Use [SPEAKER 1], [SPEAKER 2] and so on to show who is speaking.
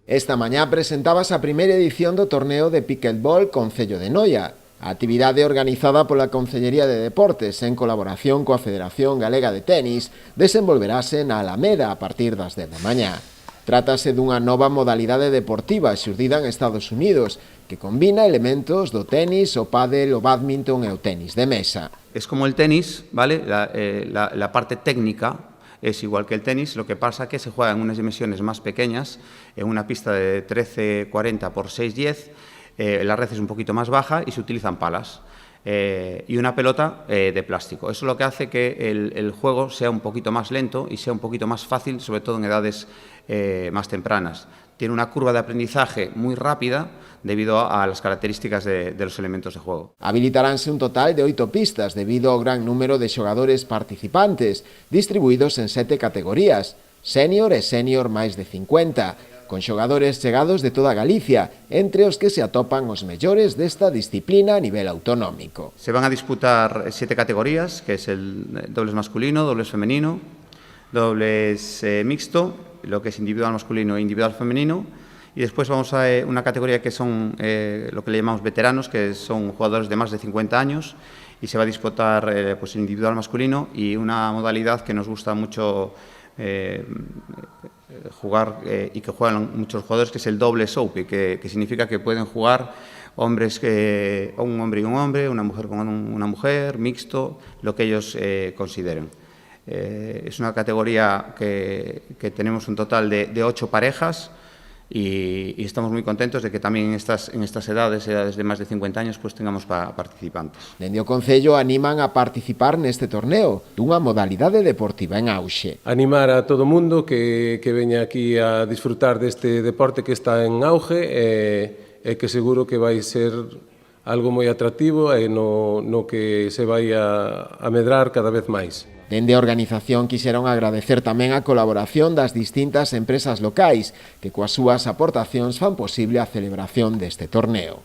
[SPEAKER 1] Esta mañá presentábase a primeira edición do torneo de pickleball Concello de Noia. A actividade organizada pola Concellería de Deportes en colaboración coa Federación Galega de Tenis desenvolverase na Alameda a partir das 10 da mañá. Trátase dunha nova modalidade deportiva xurdida en Estados Unidos que combina elementos do tenis, o pádel, o bádminton e o tenis de mesa.
[SPEAKER 2] Es como el tenis, ¿vale? La parte técnica es igual que el tenis, lo que pasa que se juega en unas dimensiones más pequeñas, en una pista de 13,40 por 6,10, la red es un poquito más baja y se utilizan palas y una pelota de plástico. Eso es lo que hace que el juego sea un poquito más lento y sea un poquito más fácil, sobre todo en edades más tempranas. Tiene una curva de aprendizaje muy rápida debido a las características de los elementos de juego.
[SPEAKER 1] Habilitaránse un total de 8 pistas debido ao gran número de xogadores participantes, distribuídos en 7 categorías, sénior e sénior máis de 50, con xogadores chegados de toda Galicia, entre os que se atopan os mellores desta disciplina a nivel autonómico.
[SPEAKER 2] Se van a disputar 7 categorías, que es el dobles masculino, dobles femenino, dobles mixto, lo que es individual masculino e individual femenino, y después vamos a una categoría que son lo que le llamamos veteranos, que son jugadores de más de 50 años, y se va a disputar pues individual masculino y una modalidad que nos gusta mucho jugar y que juegan muchos jugadores, que es el doble soapy, que significa que pueden jugar hombres, un hombre y un hombre, una mujer con una mujer, mixto, lo que ellos consideren. Es una categoría que tenemos un total de 8 parejas y estamos muy contentos de que también en estas edades de más de 50 años, pues tengamos participantes.
[SPEAKER 1] Dende o Concello animan a participar neste torneo, dunha modalidade deportiva en auxe.
[SPEAKER 3] Animar a todo o mundo que veña aquí a disfrutar deste deporte que está en auge e que seguro que vai ser algo moi atractivo e no que se vai a medrar cada vez máis.
[SPEAKER 1] Dende a organización quixeron agradecer tamén a colaboración das distintas empresas locais que coas súas aportacións fan posible a celebración deste torneo.